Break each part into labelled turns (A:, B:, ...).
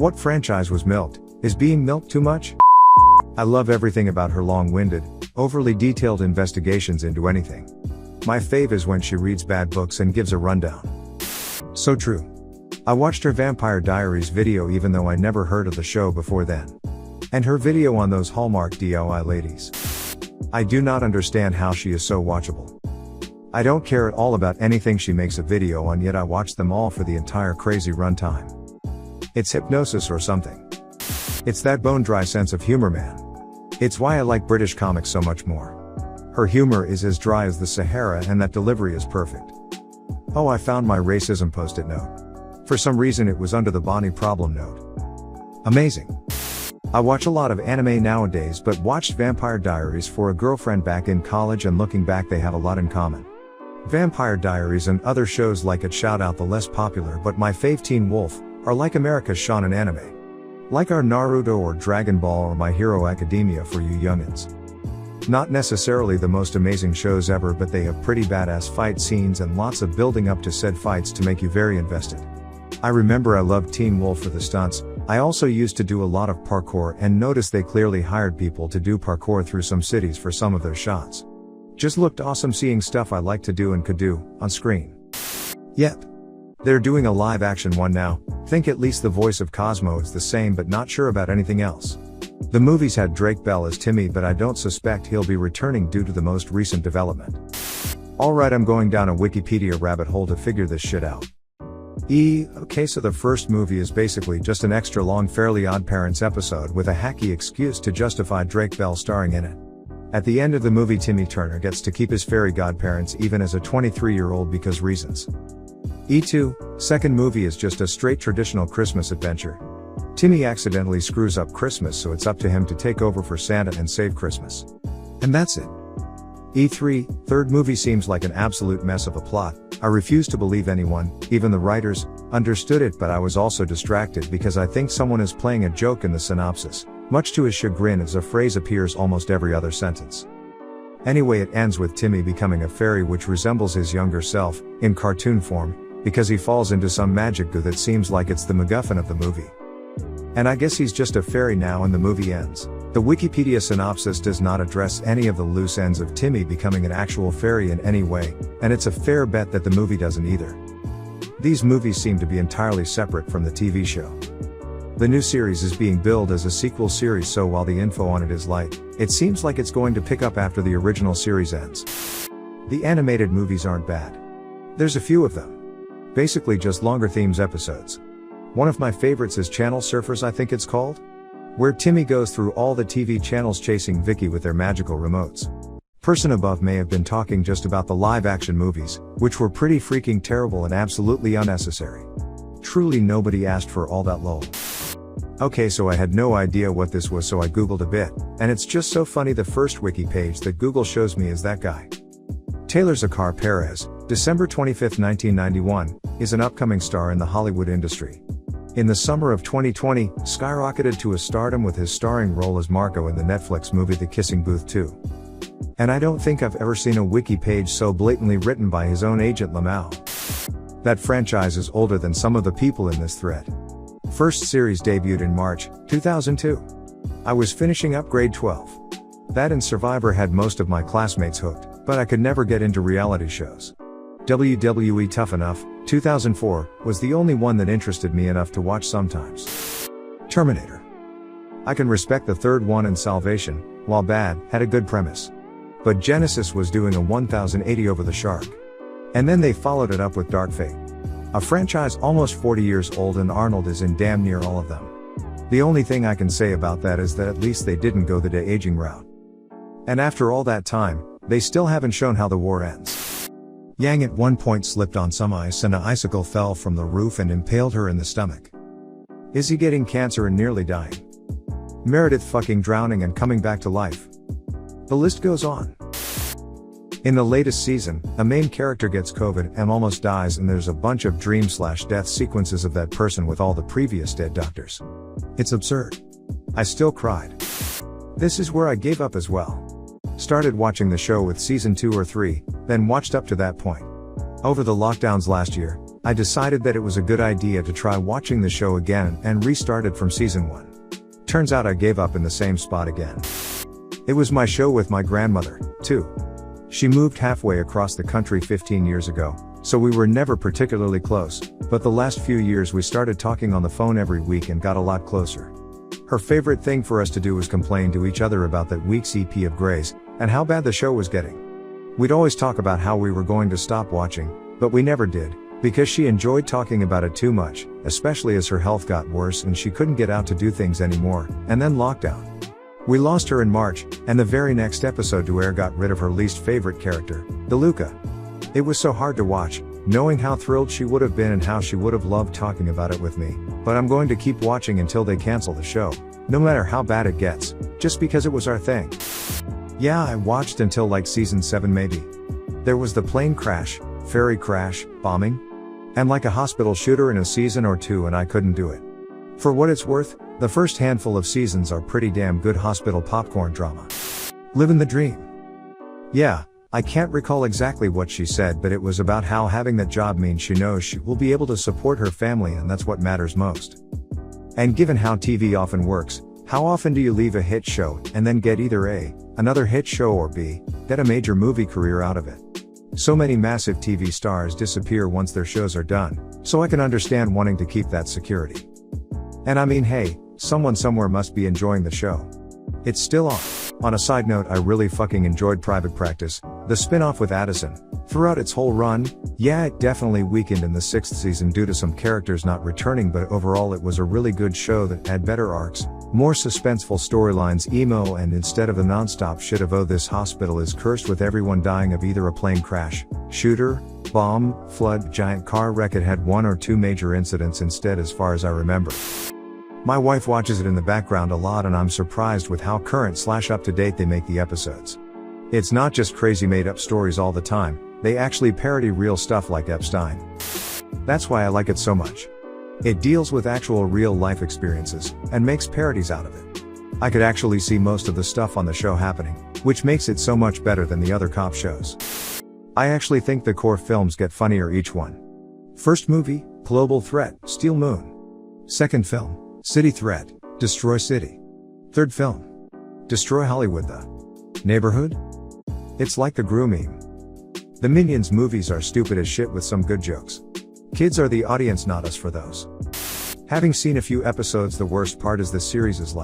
A: What franchise was milked? Is being milked too much? I love everything about her long-winded, overly detailed investigations into anything. My fave is when she reads bad books and gives a rundown. So true. I watched her Vampire Diaries video even though I never heard of the show before then. And her video on those Hallmark DIY ladies. I do not understand how she is so watchable. I don't care at all about anything she makes a video on, yet I watch them all for the entire crazy runtime. It's hypnosis or something. It's that bone-dry sense of humor, man. It's why I like British comics so much more. Her humor is as dry as the Sahara and that delivery is perfect. Oh, I found my racism post-it note. For some reason it was under the Bonnie problem note. Amazing. I watch a lot of anime nowadays, but watched Vampire Diaries for a girlfriend back in college, and looking back they have a lot in common. Vampire Diaries and other shows like it, shout out the less popular but my fave Teen Wolf, are like America's shonen anime. Like our Naruto or Dragon Ball or My Hero Academia for you youngins. Not necessarily the most amazing shows ever, but they have pretty badass fight scenes and lots of building up to said fights to make you very invested. I remember I loved Teen Wolf for the stunts. I also used to do a lot of parkour and noticed they clearly hired people to do parkour through some cities for some of their shots. Just looked awesome seeing stuff I like to do and could do, on screen. Yep. They're doing a live action one now. Think at least the voice of Cosmo is the same, but not sure about anything else. The movies had Drake Bell as Timmy, but I don't suspect he'll be returning due to the most recent development. Alright, I'm going down a Wikipedia rabbit hole to figure this shit out. Okay, so the first movie is basically just an extra long Fairly Odd Parents episode with a hacky excuse to justify Drake Bell starring in it. At the end of the movie, Timmy Turner gets to keep his fairy godparents even as a 23-year-old because reasons. E2, second movie is just a straight traditional Christmas adventure. Timmy accidentally screws up Christmas, so it's up to him to take over for Santa and save Christmas. And that's it. E3, third movie seems like an absolute mess of a plot. I refuse to believe anyone, even the writers, understood it, but I was also distracted because I think someone is playing a joke in the synopsis, much to his chagrin as a phrase appears almost every other sentence. Anyway, it ends with Timmy becoming a fairy which resembles his younger self, in cartoon form, because he falls into some magic goo that seems like it's the MacGuffin of the movie. And I guess he's just a fairy now and the movie ends. The Wikipedia synopsis does not address any of the loose ends of Timmy becoming an actual fairy in any way, and it's a fair bet that the movie doesn't either. These movies seem to be entirely separate from the TV show. The new series is being billed as a sequel series, so while the info on it is light, it seems like it's going to pick up after the original series ends. The animated movies aren't bad. There's a few of them. Basically just longer themes episodes. One of my favorites is Channel Surfers, I think it's called, where Timmy goes through all the TV channels chasing Vicky with their magical remotes. Person above may have been talking just about the live action movies, which were pretty freaking terrible and absolutely unnecessary. Truly nobody asked for all that lol. Okay, so I had no idea what this was, so I googled a bit, and it's just so funny. The first wiki page that Google shows me is that guy. Taylor Zakar Perez, December 25, 1991, is an upcoming star in the Hollywood industry. In the summer of 2020, skyrocketed to a stardom with his starring role as Marco in the Netflix movie The Kissing Booth 2. And I don't think I've ever seen a wiki page so blatantly written by his own agent Lamau. That franchise is older than some of the people in this thread. First series debuted in March 2002. I was finishing up grade 12. That and Survivor had most of my classmates hooked, but I could never get into reality shows. WWE Tough Enough, 2004, was the only one that interested me enough to watch sometimes. Terminator. I can respect the third one, and Salvation, while bad, had a good premise. But Genesis was doing a 1080 over the shark. And then they followed it up with Dark Fate. A franchise almost 40 years old, and Arnold is in damn near all of them. The only thing I can say about that is that at least they didn't go the de-aging route. And after all that time, they still haven't shown how the war ends. Yang at one point slipped on some ice and an icicle fell from the roof and impaled her in the stomach. Is he getting cancer and nearly dying? Meredith fucking drowning and coming back to life. The list goes on. In the latest season, a main character gets COVID and almost dies, and there's a bunch of dream/death sequences of that person with all the previous dead doctors. It's absurd. I still cried. This is where I gave up as well. Started watching the show with season 2 or 3, then watched up to that point. Over the lockdowns last year, I decided that it was a good idea to try watching the show again and restarted from season 1. Turns out I gave up in the same spot again. It was my show with my grandmother, too. She moved halfway across the country 15 years ago, so we were never particularly close, but the last few years we started talking on the phone every week and got a lot closer. Her favorite thing for us to do was complain to each other about that week's EP of Grey's, and how bad the show was getting. We'd always talk about how we were going to stop watching, but we never did, because she enjoyed talking about it too much, especially as her health got worse and she couldn't get out to do things anymore, and then lockdown. We lost her in March, and the very next episode to air got rid of her least favorite character, DeLuca. It was so hard to watch, knowing how thrilled she would have been and how she would have loved talking about it with me, but I'm going to keep watching until they cancel the show, no matter how bad it gets, just because it was our thing. Yeah, I watched until like season 7 maybe. There was the plane crash, ferry crash, bombing, and like a hospital shooter in a season or 2, and I couldn't do it. For what it's worth, the first handful of seasons are pretty damn good hospital popcorn drama. Living the dream. Yeah, I can't recall exactly what she said, but it was about how having that job means she knows she will be able to support her family, and that's what matters most. And given how TV often works, how often do you leave a hit show and then get either A, another hit show, or B, get a major movie career out of it? So many massive TV stars disappear once their shows are done, so I can understand wanting to keep that security. And I mean, hey, someone somewhere must be enjoying the show. It's still on. On a side note, I really fucking enjoyed Private Practice, the spin-off with Addison. Throughout its whole run, yeah, it definitely weakened in the 6th season due to some characters not returning, but overall it was a really good show that had better arcs, more suspenseful storylines, emo, and instead of the non-stop shit of oh this hospital is cursed with everyone dying of either a plane crash, shooter, bomb, flood, giant car wreck, it had 1 or 2 major incidents instead as far as I remember. My wife watches it in the background a lot, and I'm surprised with how current/up-to-date they make the episodes. It's not just crazy made-up stories all the time, they actually parody real stuff like Epstein. That's why I like it so much. It deals with actual real-life experiences, and makes parodies out of it. I could actually see most of the stuff on the show happening, which makes it so much better than the other cop shows. I actually think the core films get funnier each one. First movie, Global Threat, Steel Moon. Second film, City Threat, Destroy City. Third film, Destroy Hollywood, The Neighborhood. It's like the Gru meme. The Minions movies are stupid as shit with some good jokes. Kids are the audience, not us for those. Having seen a few episodes, the worst part is the series is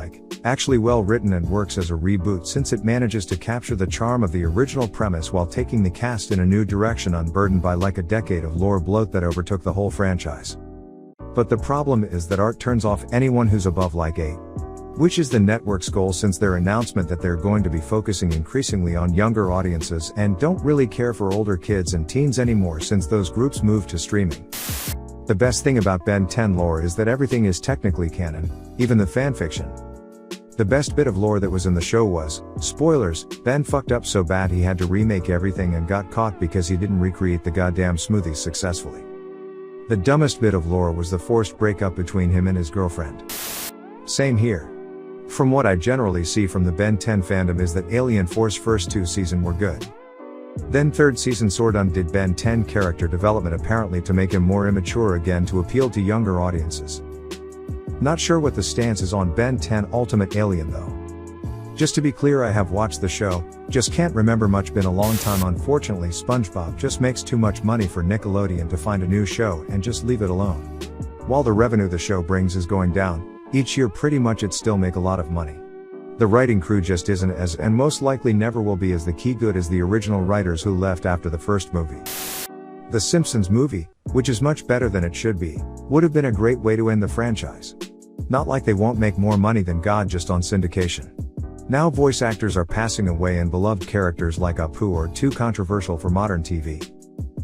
A: actually well written and works as a reboot, since it manages to capture the charm of the original premise while taking the cast in a new direction, unburdened by like a decade of lore bloat that overtook the whole franchise. But the problem is that art turns off anyone who's above like 8. Which is the network's goal since their announcement that they're going to be focusing increasingly on younger audiences and don't really care for older kids and teens anymore since those groups moved to streaming. The best thing about Ben 10 lore is that everything is technically canon, even the fanfiction. The best bit of lore that was in the show was, spoilers, Ben fucked up so bad he had to remake everything and got caught because he didn't recreate the goddamn smoothies successfully. The dumbest bit of lore was the forced breakup between him and his girlfriend. Same here. From what I generally see from the Ben 10 fandom is that Alien Force first 2 seasons were good. Then 3rd season sort undid Ben 10 character development, apparently to make him more immature again to appeal to younger audiences. Not sure what the stance is on Ben 10 Ultimate Alien though. Just to be clear, I have watched the show, just can't remember much, been a long time. Unfortunately, SpongeBob just makes too much money for Nickelodeon to find a new show and just leave it alone. While the revenue the show brings is going down, each year pretty much it still make a lot of money. The writing crew just isn't as, and most likely never will be, as the key good as the original writers who left after the first movie. The Simpsons movie, which is much better than it should be, would have been a great way to end the franchise. Not like they won't make more money than God just on syndication. Now voice actors are passing away and beloved characters like Apu are too controversial for modern TV.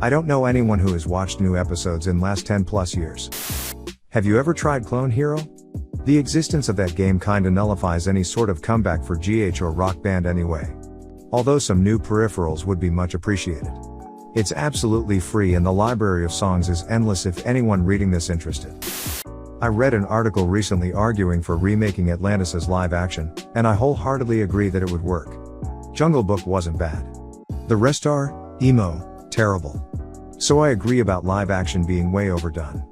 A: I don't know anyone who has watched new episodes in last 10 plus years. Have you ever tried Clone Hero? The existence of that game kinda nullifies any sort of comeback for GH or Rock Band anyway. Although some new peripherals would be much appreciated. It's absolutely free and the library of songs is endless if anyone reading this interested. I read an article recently arguing for remaking Atlantis as live action, and I wholeheartedly agree that it would work. Jungle Book wasn't bad. The rest are, emo, terrible. So I agree about live action being way overdone.